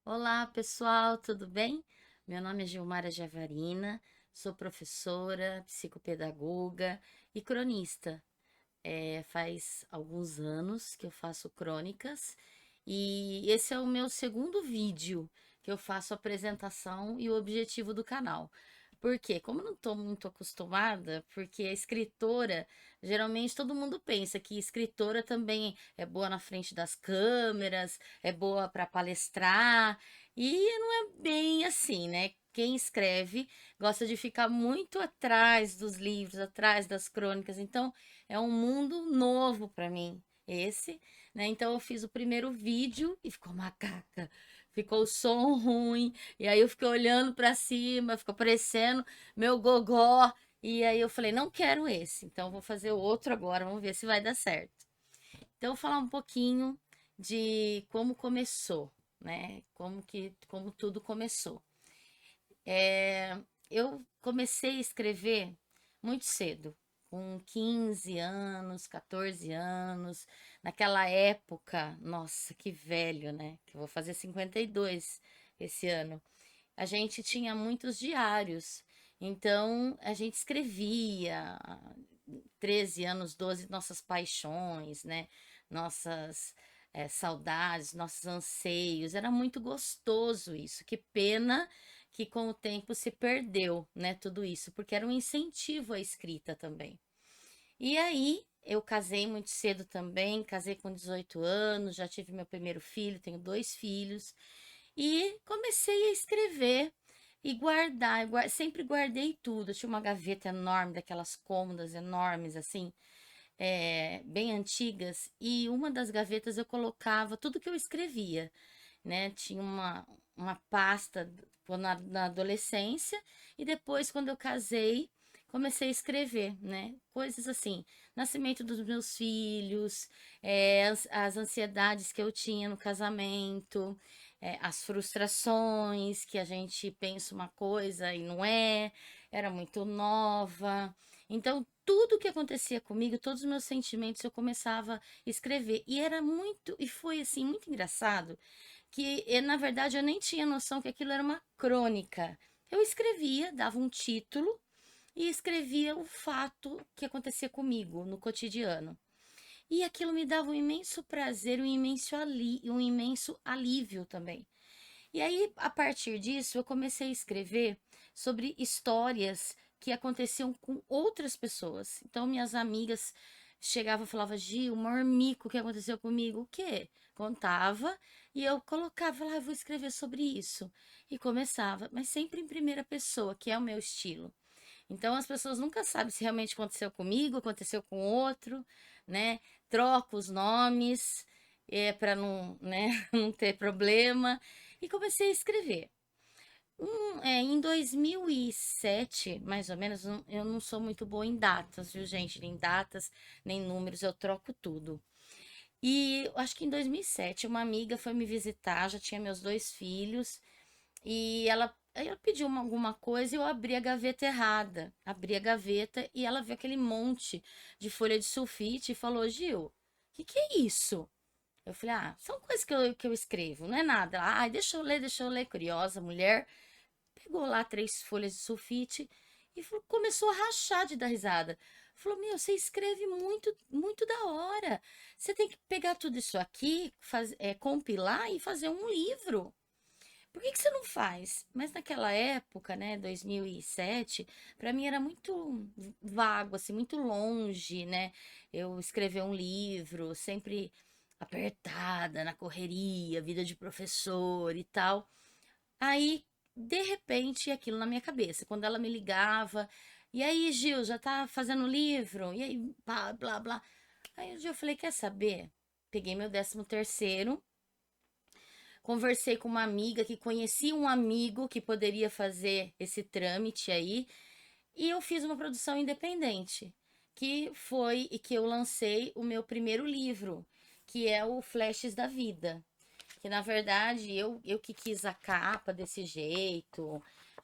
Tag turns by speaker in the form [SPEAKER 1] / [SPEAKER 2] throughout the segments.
[SPEAKER 1] Olá, pessoal, tudo bem? Meu nome é Gilmara Javarina, sou professora, psicopedagoga e cronista. Faz alguns anos que eu faço crônicas e esse é o meu segundo vídeo que eu faço a apresentação e o objetivo do canal. Por quê? Como eu não estou muito acostumada, porque a escritora, geralmente todo mundo pensa que escritora também é boa na frente das câmeras, é boa para palestrar, e não é bem assim, né? Quem escreve gosta de ficar muito atrás dos livros, atrás das crônicas, então é um mundo novo para mim, esse, né? Então eu fiz o primeiro vídeo e ficou macaca, ficou o som ruim, e aí eu fiquei olhando para cima, ficou parecendo meu gogó, e aí eu falei, não quero esse, então vou fazer o outro agora, vamos ver se vai dar certo. Então eu vou falar um pouquinho de como começou, né? Como tudo começou. Eu comecei a escrever muito cedo, com 15 anos, 14 anos. Naquela época, nossa, que velho, né? Que eu vou fazer 52 esse ano. A gente tinha muitos diários, então a gente escrevia 13 anos, 12, nossas paixões, né? Nossas saudades, nossos anseios. Era muito gostoso isso. Que pena que com o tempo se perdeu, né? Tudo isso, porque era um incentivo à escrita também. E aí, eu casei muito cedo também, casei com 18 anos, já tive meu primeiro filho, tenho dois filhos, e comecei a escrever e guardar. Sempre guardei tudo. Eu tinha uma gaveta enorme, daquelas cômodas enormes, assim, bem antigas, e uma das gavetas eu colocava tudo que eu escrevia, né? Tinha uma pasta na adolescência, e depois, quando eu casei, comecei a escrever, né? Coisas assim, nascimento dos meus filhos, as ansiedades que eu tinha no casamento, as frustrações que a gente pensa uma coisa e não é, era muito nova. Então, tudo que acontecia comigo, todos os meus sentimentos, eu começava a escrever. E era muito, e foi assim, muito engraçado, que na verdade eu nem tinha noção que aquilo era uma crônica. Eu escrevia, dava um título e escrevia o fato que acontecia comigo no cotidiano. E aquilo me dava um imenso prazer, um imenso alívio também. E aí, a partir disso, eu comecei a escrever sobre histórias que aconteciam com outras pessoas. Então, minhas amigas chegavam e falavam, Gil, maior mico que aconteceu comigo. O quê? Contava e eu colocava lá, eu vou escrever sobre isso. E começava, mas sempre em primeira pessoa, que é o meu estilo. Então, as pessoas nunca sabem se realmente aconteceu comigo, aconteceu com outro, né? Troco os nomes, para não, né, não ter problema. E comecei a escrever. Em 2007, mais ou menos, eu não sou muito boa em datas, viu, gente? Nem datas, nem números, eu troco tudo. E eu acho que em 2007, uma amiga foi me visitar, já tinha meus dois filhos, e ela pediu alguma coisa e eu abri a gaveta errada. Abri a gaveta e ela viu aquele monte de folha de sulfite e falou: Gil, o que é isso? Eu falei: ah, são coisas que eu escrevo, não é nada. Ela, ai, deixa eu ler, curiosa, mulher. Pegou lá três folhas de sulfite e começou a rachar de dar risada. Falou: meu, você escreve muito, muito da hora. Você tem que pegar tudo isso aqui, compilar e fazer um livro. Por que você não faz? Mas naquela época, né, 2007, para mim era muito vago, assim, muito longe, né? Eu escrever um livro, sempre apertada, na correria, vida de professor e tal. Aí, de repente, aquilo na minha cabeça. Quando ela me ligava, e aí, Gil, já tá fazendo livro? E aí, blá, blá, blá. Aí um dia eu falei, quer saber? Peguei meu 13º, conversei com uma amiga que conhecia um amigo que poderia fazer esse trâmite aí, e eu fiz uma produção independente, que foi e que eu lancei o meu primeiro livro, que é o Flashes da Vida. Que na verdade eu que quis a capa desse jeito,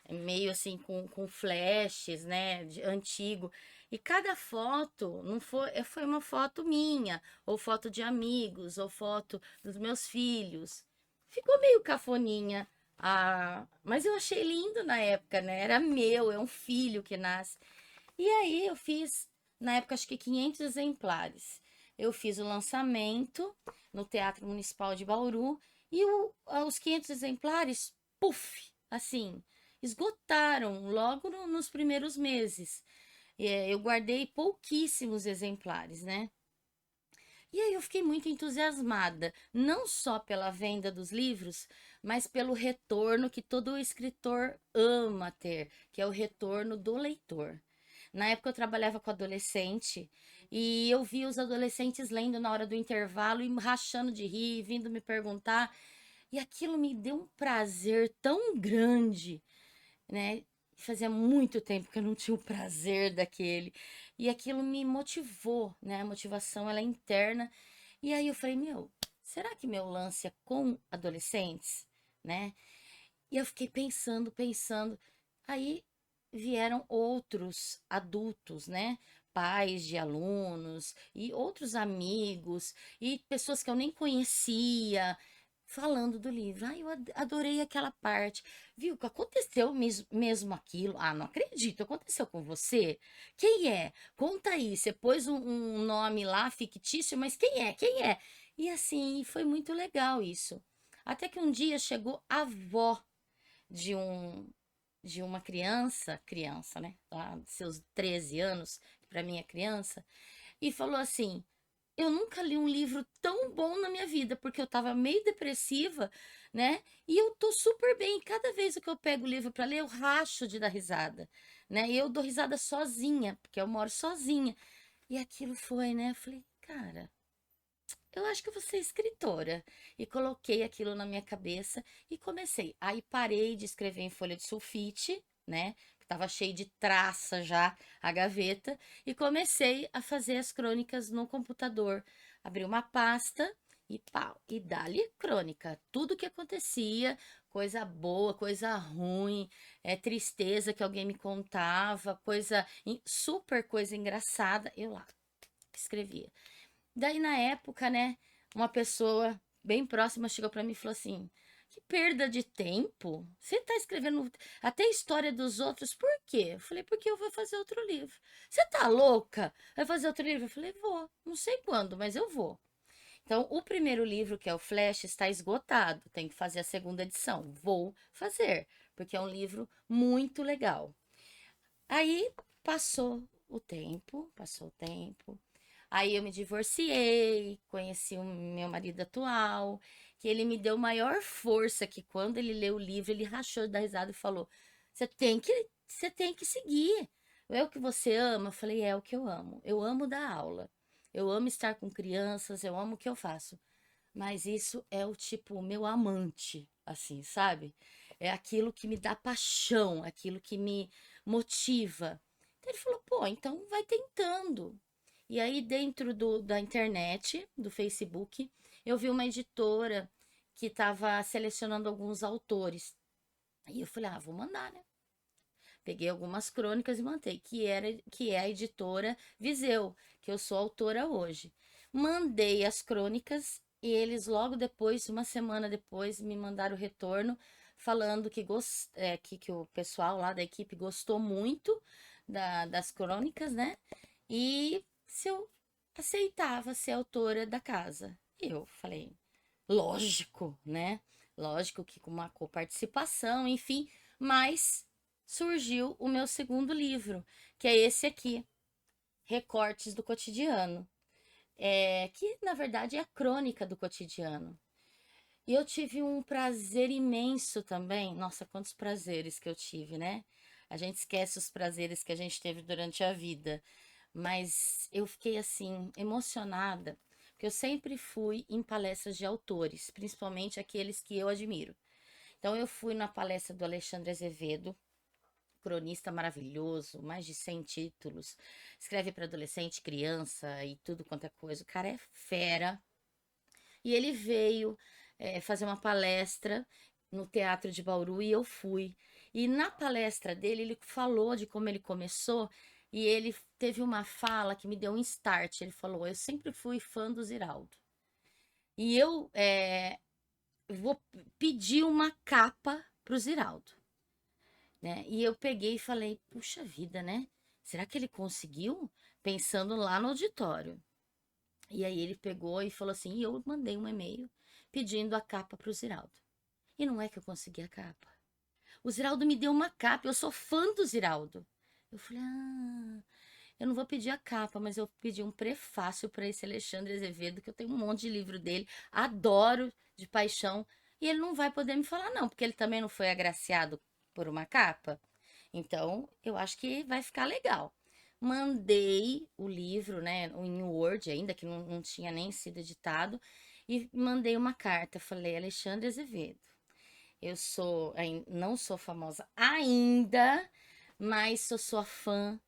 [SPEAKER 1] meio assim com flashes, né, antigo. E cada foto não foi uma foto minha, ou foto de amigos, ou foto dos meus filhos. Ficou meio cafoninha, mas eu achei lindo na época, né? Era meu, é um filho que nasce. E aí eu fiz, na época, acho que 500 exemplares. Eu fiz o lançamento no Teatro Municipal de Bauru e os 500 exemplares, puf, assim, esgotaram logo nos primeiros meses. Eu guardei pouquíssimos exemplares, né? E aí eu fiquei muito entusiasmada, não só pela venda dos livros, mas pelo retorno que todo escritor ama ter, que é o retorno do leitor. Na época eu trabalhava com adolescente e eu vi os adolescentes lendo na hora do intervalo e rachando de rir, vindo me perguntar, e aquilo me deu um prazer tão grande, né? Fazia muito tempo que eu não tinha o prazer daquele. E aquilo me motivou, né? A motivação ela é interna. E aí eu falei, meu, será que meu lance é com adolescentes, né? E eu fiquei pensando, pensando. Aí vieram outros adultos, né? Pais de alunos e outros amigos e pessoas que eu nem conhecia falando do livro. Ah, eu adorei aquela parte. Viu que aconteceu mesmo aquilo? Ah, não acredito. Aconteceu com você? Quem é? Conta aí. Você pôs um nome lá fictício, mas quem é? Quem é? E assim, foi muito legal isso. Até que um dia chegou a avó de um de uma criança, né? Lá dos seus 13 anos, que para mim é criança, e falou assim: "Eu nunca li um livro tão bom na minha vida, porque eu estava meio depressiva, né? E eu tô super bem. Cada vez que eu pego o livro para ler, eu racho de dar risada, né? E eu dou risada sozinha, porque eu moro sozinha. E aquilo foi, né? Eu falei, cara, eu acho que eu vou ser escritora. E coloquei aquilo na minha cabeça e comecei. Aí parei de escrever em folha de sulfite, né? Que tava cheio de traça já a gaveta. E comecei a fazer as crônicas no computador. Abri uma pasta e pau. E dali crônica. Tudo que acontecia, coisa boa, coisa ruim, tristeza que alguém me contava, super coisa engraçada. Eu lá escrevia. Daí, na época, né, uma pessoa bem próxima chegou para mim e falou assim: que perda de tempo. Você tá escrevendo até a história dos outros, por quê? Eu falei, porque eu vou fazer outro livro. Você tá louca? Vai fazer outro livro? Eu falei, vou. Não sei quando, mas eu vou. Então, o primeiro livro, que é o Flash, está esgotado. Tem que fazer a segunda edição. Vou fazer, porque é um livro muito legal. Aí passou o tempo. Aí eu me divorciei, conheci o meu marido atual, que ele me deu maior força, que quando ele leu o livro, ele rachou da risada e falou: você tem que seguir. É o que você ama? Eu falei: é o que eu amo. Eu amo dar aula. Eu amo estar com crianças, eu amo o que eu faço. Mas isso é o tipo, o meu amante, assim, sabe? É aquilo que me dá paixão, aquilo que me motiva. Então ele falou: pô, então vai tentando. E aí, dentro da internet, do Facebook, eu vi uma editora que estava selecionando alguns autores. Aí eu falei, ah, vou mandar, né? Peguei algumas crônicas e mandei, que é a editora Viseu, que eu sou autora hoje. Mandei as crônicas e eles logo depois, uma semana depois, me mandaram o retorno falando que o pessoal lá da equipe gostou muito das crônicas, né? E se eu aceitava ser autora da casa. E eu falei, lógico, né? Lógico que com uma coparticipação, enfim, mas surgiu o meu segundo livro, que é esse aqui, Recortes do Cotidiano, que na verdade é a crônica do cotidiano. E eu tive um prazer imenso também. Nossa, quantos prazeres que eu tive, né? A gente esquece os prazeres que a gente teve durante a vida. Mas eu fiquei assim, emocionada, porque eu sempre fui em palestras de autores, principalmente aqueles que eu admiro. Então eu fui na palestra do Alexandre Azevedo, cronista maravilhoso, mais de 100 títulos, escreve para adolescente, criança e tudo quanto é coisa. O cara é fera. E ele veio fazer uma palestra no Teatro de Bauru e eu fui. E na palestra dele, ele falou de como ele começou. e ele teve uma fala que me deu um start. Ele falou: eu sempre fui fã do Ziraldo. E eu vou pedir uma capa pro Ziraldo, né? E eu peguei e falei: puxa vida, né? Será que ele conseguiu? Pensando lá no auditório. E aí ele pegou e falou assim: e eu mandei um e-mail pedindo a capa pro Ziraldo. E não é que eu consegui a capa. O Ziraldo me deu uma capa, eu sou fã do Ziraldo. Eu falei: ah, eu não vou pedir a capa, mas eu pedi um prefácio para esse Alexandre Azevedo, que eu tenho um monte de livro dele, adoro de paixão, e ele não vai poder me falar não, porque ele também não foi agraciado por uma capa. Então, eu acho que vai ficar legal. Mandei o livro, né, em Word ainda, que não tinha nem sido editado, e mandei uma carta. Falei: Alexandre Azevedo, eu não sou famosa ainda, mas sou sua fã.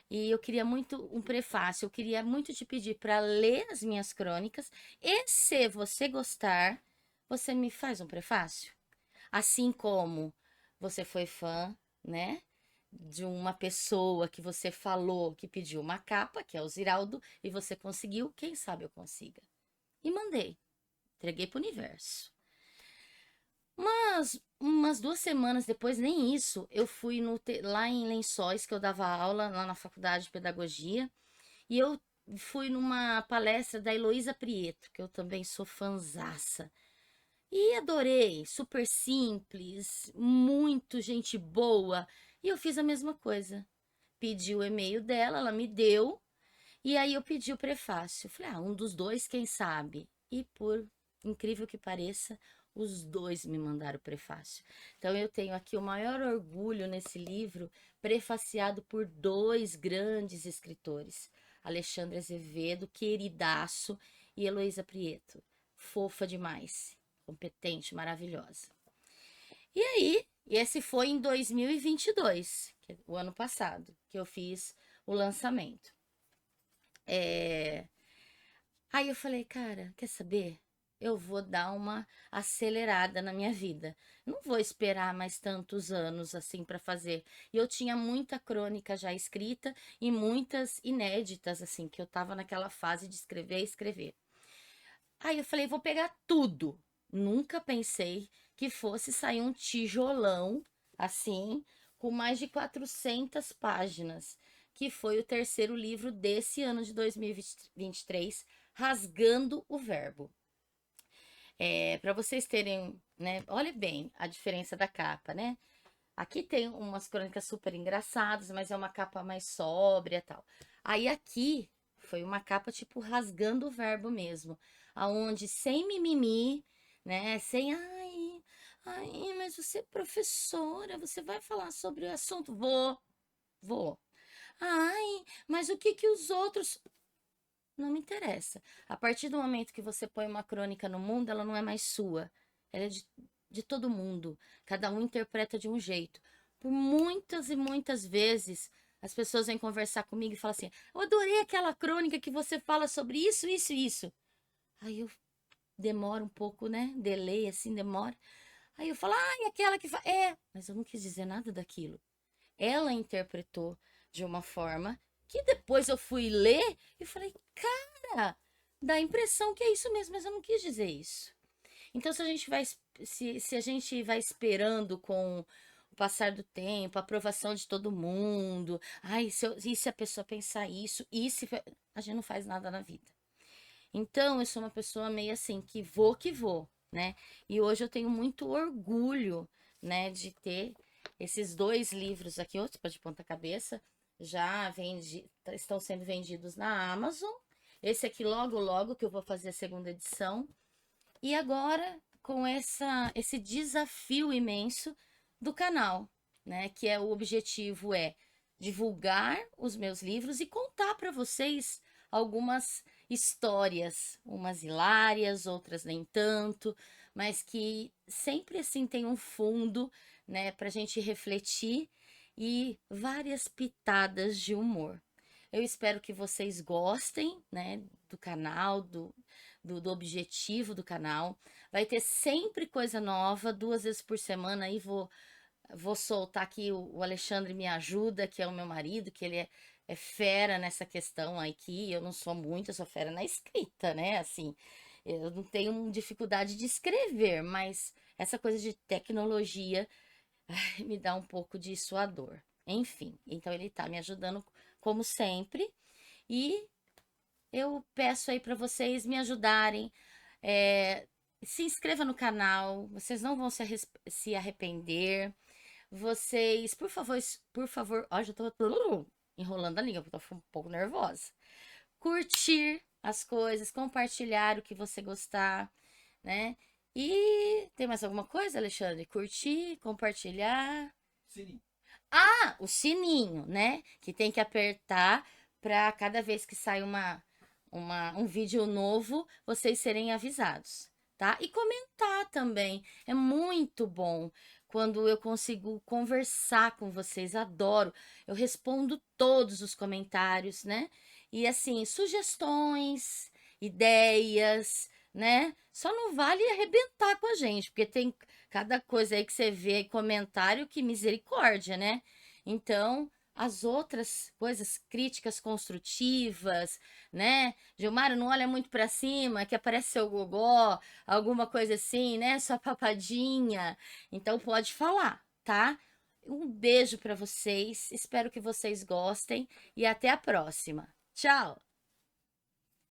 [SPEAKER 1] E eu queria muito um prefácio, eu queria muito te pedir para ler as minhas crônicas. E se você gostar, você me faz um prefácio? Assim como você foi fã, né? De uma pessoa que você falou que pediu uma capa, que é o Ziraldo, e você conseguiu, quem sabe eu consiga. E mandei, entreguei pro universo. Mas umas 2 semanas depois, nem isso, eu fui lá em Lençóis, que eu dava aula lá na faculdade de pedagogia, e eu fui numa palestra da Heloísa Prieto, que eu também sou fanzaça. E adorei, super simples, muito gente boa. E eu fiz a mesma coisa. Pedi o e-mail dela, ela me deu, e aí eu pedi o prefácio. Falei: ah, um dos dois, quem sabe? E por incrível que pareça, os dois me mandaram o prefácio. Então eu tenho aqui o maior orgulho nesse livro, prefaciado por dois grandes escritores: Alexandre Azevedo, queridaço, e Heloísa Prieto, fofa demais, competente, maravilhosa. E aí, esse foi em 2022, que é o ano passado, que eu fiz o lançamento. Aí eu falei: cara, quer saber? Eu vou dar uma acelerada na minha vida. Não vou esperar mais tantos anos assim para fazer. E eu tinha muita crônica já escrita e muitas inéditas assim, que eu tava naquela fase de escrever e escrever. Aí eu falei: vou pegar tudo. Nunca pensei que fosse sair um tijolão assim, com mais de 400 páginas, que foi o terceiro livro desse ano de 2023, Rasgando o Verbo. Para vocês terem, né? Olha bem a diferença da capa, né? Aqui tem umas crônicas super engraçadas, mas é uma capa mais sóbria e tal. Aí aqui foi uma capa tipo rasgando o verbo mesmo, aonde sem mimimi, né? Sem ai, mas você é professora, você vai falar sobre o assunto? Vou. Ai, mas o que que os outros não me interessa. A partir do momento que você põe uma crônica no mundo, ela não é mais sua. Ela é de todo mundo. Cada um interpreta de um jeito. Por muitas e muitas vezes, as pessoas vêm conversar comigo e falam assim: eu adorei aquela crônica que você fala sobre isso, isso e isso. Aí eu demoro um pouco, né? Delay assim, demora. Aí eu falo: ai, aquela que fala. Mas eu não quis dizer nada daquilo. Ela interpretou de uma forma que depois eu fui ler e falei: cara, dá a impressão que é isso mesmo, mas eu não quis dizer isso. Então, se a gente vai esperando com o passar do tempo, a aprovação de todo mundo, ai, e se a pessoa pensar isso, a gente não faz nada na vida. Então, eu sou uma pessoa meio assim, que vou, né? E hoje eu tenho muito orgulho, né, de ter esses dois livros aqui, outros de ponta cabeça, estão sendo vendidos na Amazon. Esse aqui logo, logo que eu vou fazer a segunda edição. E agora com esse desafio imenso do canal, né? Que é o objetivo é divulgar os meus livros e contar para vocês algumas histórias, umas hilárias, outras nem tanto, mas que sempre assim tem um fundo, né, para a gente refletir e várias pitadas de humor. Eu espero que vocês gostem, né, do canal, do objetivo do canal. Vai ter sempre coisa nova, 2 vezes por semana. Aí vou soltar aqui, o Alexandre me ajuda, que é o meu marido, que ele é fera nessa questão aqui. Eu não sou muito, eu sou fera na escrita, né? Assim, eu não tenho dificuldade de escrever, mas essa coisa de tecnologia me dá um pouco de suador. Enfim, então ele tá me ajudando como sempre. E eu peço aí para vocês me ajudarem. É, se inscreva no canal, vocês não vão se arrepender. Vocês, por favor, ó, já tô enrolando a língua, porque eu tô um pouco nervosa. Curtir as coisas, compartilhar o que você gostar, né? E tem mais alguma coisa, Alexandre? Curtir, compartilhar.
[SPEAKER 2] Sininho.
[SPEAKER 1] Ah, o sininho, né? Que tem que apertar para cada vez que sai um vídeo novo, vocês serem avisados, tá? E comentar também. É muito bom quando eu consigo conversar com vocês. Adoro. Eu respondo todos os comentários, né? E assim, sugestões, ideias, né? Só não vale arrebentar com a gente, porque tem cada coisa aí que você vê aí, comentário, que misericórdia, né? Então, as outras coisas, críticas construtivas, né? Gilmar, não olha muito para cima, que aparece seu gogó, alguma coisa assim, né? Sua papadinha. Então, pode falar, tá? Um beijo para vocês, espero que vocês gostem e até a próxima. Tchau!